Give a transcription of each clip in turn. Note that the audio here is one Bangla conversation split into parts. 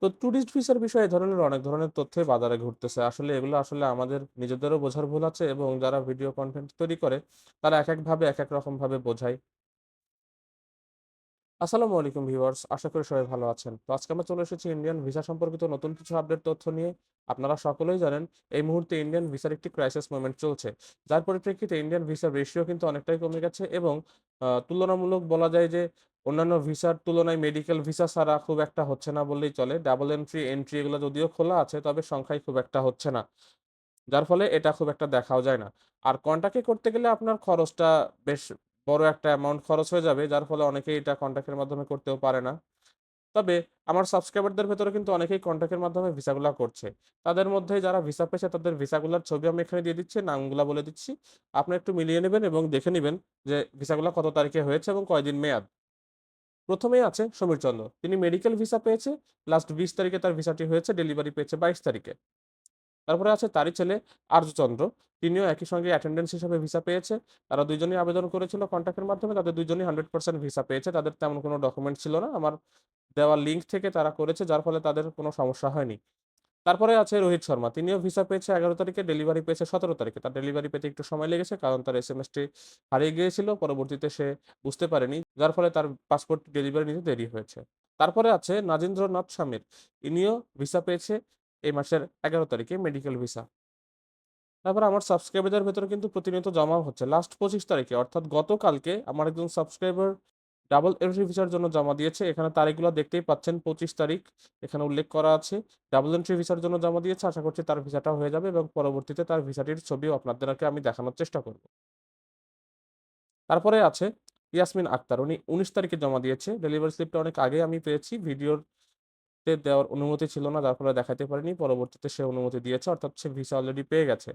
তো ট্যুরিস্ট ভিসার বিষয়ে এ ধরনের অনেক ধরনের তথ্যই বাজারে ঘুরতেছে। আসলে এগুলো আসলে আমাদের নিজেদেরও বোঝার ভুল আছে এবং যারা ভিডিও কনটেন্ট তৈরি করে তারা একেকভাবে একেক রকমভাবে বোঝায়। আসসালামু আলাইকুম ভিউয়ার্স। আশা করি সবাই ভালো আছেন। তো আজকে আমরা চলে এসেছি ইন্ডিয়ান ভিসা সম্পর্কিত নতুন কিছু আপডেট তথ্য নিয়ে। আপনারা সকলেই জানেন এই মুহূর্তে ইন্ডিয়ান ভিসার একটি ক্রাইসিস মোমেন্ট চলছে। যার পরিপ্রেক্ষিতে ইন্ডিয়ান ভিসার রেশিও কিন্তু অনেকটাই কমে গেছে এবং তুলনামূলক বলা যায় যে অন্যান্য ভিসার তুলনায় মেডিকেল ভিসা ছাড়া খুব একটা হচ্ছে না বললেই চলে। ডাবল এন্ট্রি, এন্ট্রি এগুলো যদিও খোলা আছে তবে সংখ্যায় খুব একটা হচ্ছে না। যার ফলে এটা খুব একটা দেখাও যায় না। আর কন্টাক্ট এ করতে গেলে আপনার খরচটা বেশ বড় একটা অ্যামাউন্ট খরচ হয়ে যাবে। যার ফলে অনেকেই এটা কন্টাক্ট এর মাধ্যমে করতেও পারে না। তবে আমার সাবস্ক্রাইবারদের ভেতরে কিন্তু অনেকেই কন্টাক্ট এর মাধ্যমে ভিসাগুলা করছে। তাদের মধ্যে যারা ভিসা পেয়েছে তাদের ভিসাগুলার ছবি আমি এখানে দিয়ে দিচ্ছি, নামগুলা বলে দিচ্ছি। আপনি একটু মিলিয়ে নিবেন এবং দেখে নিবেন যে ভিসাগুলা কত তারিখে হয়েছে এবং কয়দিন মেয়াদ। ১ম এই আছে সমীর চন্দ্র। তিনি মেডিকেল ভিসা পেয়েছে। লাস্ট ২০ তারিখে তার ভিসাটি হয়েছে, ডেলিভারি পেয়েছে ২২ তারিখে। তারপরে আছে তারই ছেলে আর্যচন্দ্র। তিনিও একই সঙ্গে অ্যাটেন্ডেন্স হিসাবে ভিসা পেয়েছে। তারা ২ জনেই আবেদন করেছিল কন্ট্যাক্টের মাধ্যমে। তাদের ২ জনই 100% ভিসা পেয়েছে। তাদের তেমন কোনো ডকুমেন্ট ছিল না। আমার দেওয়া লিঙ্ক থেকে তারা করেছে যার ফলে তাদের কোনো সমস্যা হয়নি। তারপরে আছে রোহিত শর্মা। তিনিও ভিসা পেয়েছে ১১ তারিখে, ডেলিভারি পেয়েছে ১৭ তারিখে। তার ডেলিভারি পেতে একটু সময় লেগেছে কারণ তার এসএমএসটি হারিয়ে গিয়েছিল। পরবর্তীতে সে বুঝতে পারেনি। যার ফলে তার পাসপোর্ট ডেলিভারি নিতে দেরি হয়েছে। তারপরে আছে নাজেন্দ্রনাথ শামির। ইনিও ভিসা পেয়েছে এই মাসের ১১ তারিখে মেডিকেল ভিসা। তারপর আমার সাবস্ক্রাইবারদের ভেতরে কিন্তু প্রতিনিয়ত জমাও হচ্ছে। লাস্ট ২৫ তারিখে অর্থাৎ গতকালকে আমার একজন সাবস্ক্রাইবার ডাবল এন্ট্রি ভিসার জন্য জমা দিয়েছে। এখানে তারিখগুলো দেখতেই পাচ্ছেন ২৫ তারিখ এখানে উল্লেখ করা আছে। ডাবল এন্ট্রি ভিসার জন্য জমা দিয়েছে। আশা করছি তার ভিসাটাও হয়ে যাবে এবং পরবর্তীতে তার ভিসাটির ছবিও আপনাদেরকে আমি দেখানোর চেষ্টা করব। তারপরে আছে ইয়াসমিন আক্তার। উনি ১৯ তারিখে জমা দিয়েছে। ডেলিভারি স্লিপটা অনেক আগেই আমি পেয়েছি। ভিডিওতে দেওয়ার অনুমতি ছিল না যার ফলে দেখাতে পারিনি। পরবর্তীতে সে অনুমতি দিয়েছে অর্থাৎ সে ভিসা অলরেডি পেয়ে গেছে।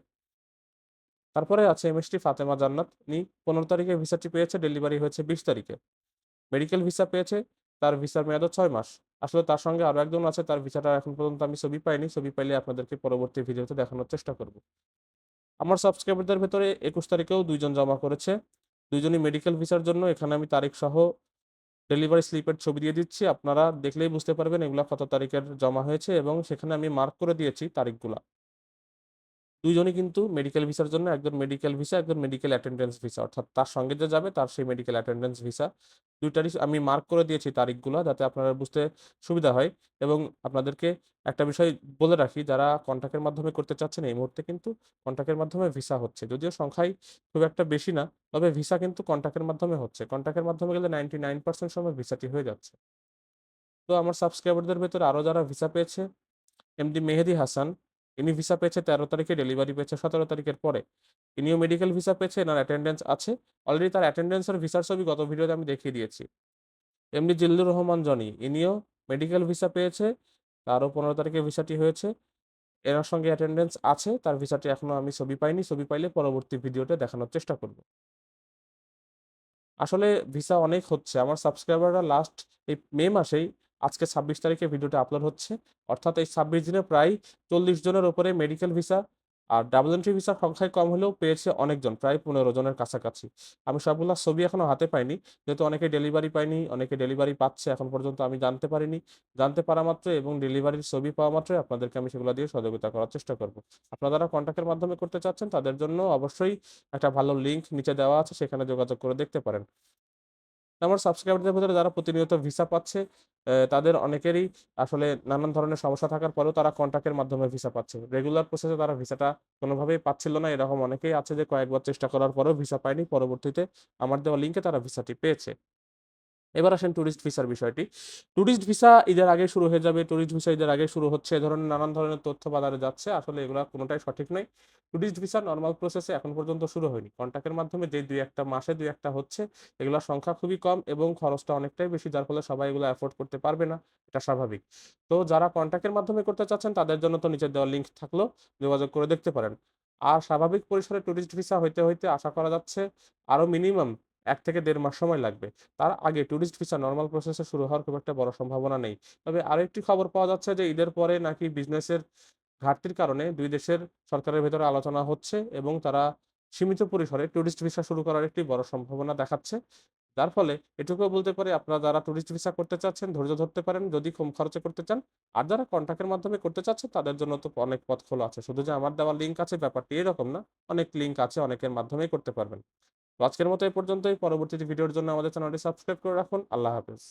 তারপরে আছে এমএসটি ফাতেমা জান্নাত। উনি ১৫ তারিখে ভিসাটি পেয়েছে, ডেলিভারি হয়েছে ২০ তারিখে। মেডিকেল ভিসা পেয়েছে, তার ভিসার মেয়াদও ৬ মাস। আসলে তার সঙ্গে আরো একজন আছে, তার ভিসাটা এখন পর্যন্ত আমি ছবি পাইনি। ছবি পাইলে আপনাদেরকে পরবর্তী ভিডিওতে দেখানোর চেষ্টা করব। আমার সাবস্ক্রাইবারদের ভেতরে ২১ তারিখেও ২ জন জমা করেছে। ২ জনই মেডিকেল ভিসার জন্য। এখানে আমি তারিখ সহ ডেলিভারি স্লিপের ছবি দিয়ে দিচ্ছি। আপনারা দেখলেই বুঝতে পারবেন এগুলা কত তারিখের জমা হয়েছে এবং সেখানে আমি মার্ক করে দিয়েছি তারিখগুলা। ২ জনই কিন্তু মেডিকেল ভিসার জন্য, একজন মেডিকেল ভিসা, একজন মেডিকেল অ্যাটেন্ডেন্স ভিসা। অর্থাৎ তার সঙ্গে যে যাবে তার সেই মেডিকেল অ্যাটেন্ডেন্স ভিসা। ২ টারই আমি মার্ক করে দিয়েছি তারিখগুলা যাতে আপনারা বুঝতে সুবিধা হয় এবং আপনাদেরকে একটা বিষয় বলে রাখি, যারা কন্ট্যাক্টের মাধ্যমে করতে চাচ্ছেন এই মুহূর্তে কিন্তু কন্ট্যাক্টের মাধ্যমে ভিসা হচ্ছে। যদিও সংখ্যায় খুব একটা বেশি না, তবে ভিসা কিন্তু কন্ট্যাক্টের মাধ্যমে হচ্ছে। কন্ট্যাক্টের মাধ্যমে গেলে 99% সময় ভিসাটি হয়ে যাচ্ছে। তো আমার সাবস্ক্রাইবারদের ভেতরে আরো যারা ভিসা পেয়েছে, এমডি মেহেদী হাসান, ইনি ভিসা পেয়েছে ১৩ তারিখে, ডেলিভারি পেয়েছে ১৭ তারিখের পরে। ইনিও মেডিকেল ভিসা পেয়েছে, এনার অ্যাটেন্ডেন্স আছে। অলরেডি তার অ্যাটেন্ডেন্স এর ভিসার ছবি গত ভিডিওতে আমি দেখিয়ে দিয়েছি। এমডি জিল্লুর রহমান জনি, ইনিও মেডিকেল ভিসা পেয়েছে। তারও ১৫ তারিখে ভিসাটি হয়েছে। এনার সঙ্গে অ্যাটেন্ডেন্স আছে। তার ভিসাটি এখনো আমি ছবি পাইনি। ছবি পাইলে পরবর্তী ভিডিওতে দেখানোর চেষ্টা করব। আসলে ভিসা অনেক হচ্ছে। আমার সাবস্ক্রাইবাররা লাস্ট এই মে মাসেই আজকে ২৬ তারিখে ভিডিওটা আপলোড হচ্ছে। অর্থাৎ এই ২৬ দিনে প্রায় ৪০ জনের উপরে মেডিকেল ভিসা আর ডাবল এন্ট্রি ভিসার সংখ্যায় কম হলেও পেয়েছে অনেকজন, প্রায় ১৫ জনের কাছাকাছি। আমি সবগুলা ছবি এখনো হাতে পাইনি। যেহেতু অনেকে ডেলিভারি পায়নি, অনেকে ডেলিভারি পাচ্ছে এখন পর্যন্ত আমি জানতে পারিনি। জানতে পারা মাত্রই এবং ডেলিভারির ছবি পাওয়া মাত্রই আপনাদেরকে আমি সেগুলা দিয়ে সহযোগিতা করার চেষ্টা করব। আপনারা যারা কন্ট্যাক্টের মাধ্যমে করতে চাচ্ছেন তাদের জন্য অবশ্যই একটা ভালো লিঙ্ক নিচে দেওয়া আছে, সেখানে যোগাযোগ করে দেখতে পারেন। আমার সাবস্ক্রাইবারদের ভেতরে যারা প্রতিনিয়ত ভিসা পাচ্ছে, তাদের অনেকেরই আসলে নানান ধরনের সমস্যা থাকার পরেও তারা কন্ট্যাক্টের মাধ্যমে ভিসা পাচ্ছে। রেগুলার প্রসেসে তারা ভিসাটা কোনোভাবেই পাচ্ছিল না। এরকম অনেকেই আছে যে কয়েকবার চেষ্টা করার পরেও ভিসা পায়নি। পরবর্তীতে আমার দেওয়া লিঙ্কে তারা ভিসাটি পেয়েছে। এবার আসেন টুরিস্ট ভিসার বিষয়টি। টুরিস্ট ভিসা ঈদের আগেই শুরু হয়ে যাবে, টুরিস্ট ভিসা ঈদের আগেই শুরু হচ্ছে। এ ধরনের নানান ধরনের তথ্য বাজারে যাচ্ছে। আসলে এগুলা কোনটাই সঠিক নয়। টুরিস্ট ভিসা নরমাল প্রসেসে এখন পর্যন্ত শুরু হয়নি। কন্ট্যাক্টের মাধ্যমে যে ২-১ টা মাসে ২-১ টা হচ্ছে, এগুলার সংখ্যা খুবই কম এবং খরচটা অনেকটাই বেশি। যার ফলে সবাই এগুলো এফোর্ড করতে পারবে না। এটা স্বাভাবিক। তো যারা কন্ট্যাক্টের মাধ্যমে করতে চাচ্ছেন তাদের জন্য তো নিচে দেওয়া লিঙ্ক থাকলো, যোগাযোগ করে দেখতে পারেন। আর স্বাভাবিক পরিসরে টুরিস্ট ভিসা হইতে আশা করা যাচ্ছে আরো মিনিমাম ১ থেকে ১.৫ মাস সময় লাগবে। তার আগে টুরিস্ট ভিসা নরমাল প্রসেস এ শুরু হওয়ার খুব একটা বড় সম্ভাবনা নেই। তবে আরেকটি খবর পাওয়া যাচ্ছে যে ঈদের পরে নাকি বিজনেসের ঘাটতির কারণে ২ দেশের সরকারের ভেতরে আলোচনা হচ্ছে এবং তারা সীমিত পরিসরে টুরিস্ট ভিসা শুরু করার একটি বড় সম্ভাবনা দেখাচ্ছে। যার ফলে এটুকুও বলতে পারি আপনারা যারা টুরিস্ট ভিসা করতে চাচ্ছেন ধৈর্য ধরতে পারেন যদি কম খরচে করতে চান। আর যারা কন্ট্রাক্টের মাধ্যমে করতে চাচ্ছেন তাদের জন্য তো অনেক পথ খোলা আছে। শুধু যে আমার দেওয়া লিঙ্ক আছে ব্যাপারটি এরকম না। অনেক লিঙ্ক আছে, অনেকের মাধ্যমেই করতে পারবেন। তো আজকের মতো এই পর্যন্তই। পরবর্তী ভিডিওর জন্য আমাদের চ্যানেলটি সাবস্ক্রাইব করে রাখুন। আল্লাহ হাফেজ।